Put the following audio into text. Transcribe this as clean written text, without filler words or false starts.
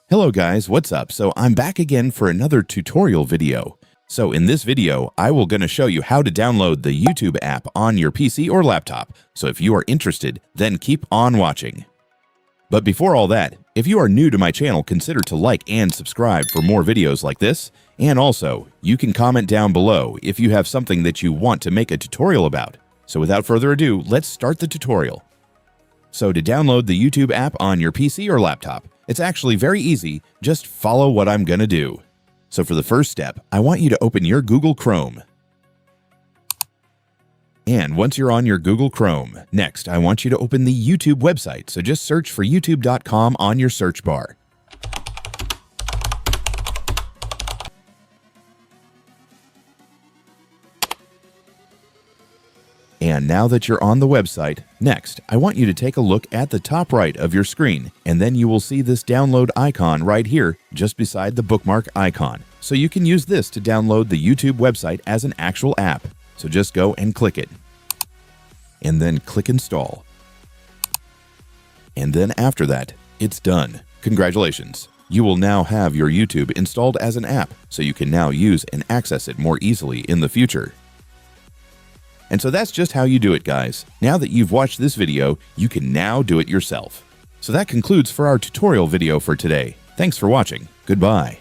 Hello guys, what's up? So I'm back again for another tutorial video. So in this video, I will gonna show you how to download the YouTube app on your PC or laptop. So if you are interested, then keep on watching. But before all that, if you are new to my channel, consider to like and subscribe for more videos like this. And also, you can comment down below if you have something that you want to make a tutorial about. So without further ado, let's start the tutorial. So to download the YouTube app on your PC or laptop, it's actually very easy. Just follow what I'm gonna do. So for the first step, I want you to open your Google Chrome. And once you're on your Google Chrome, next I want you to open the YouTube website. So just search for youtube.com on your search bar. And now that you're on the website, next, I want you to take a look at the top right of your screen, and then you will see this download icon right here, just beside the bookmark icon. So you can use this to download the YouTube website as an actual app. So just go and click it. And then click install. And then after that, it's done. Congratulations. You will now have your YouTube installed as an app, so you can now use and access it more easily in the future. And so that's just how you do it, guys. Now that you've watched this video, you can now do it yourself. So that concludes for our tutorial video for today. Thanks for watching. Goodbye.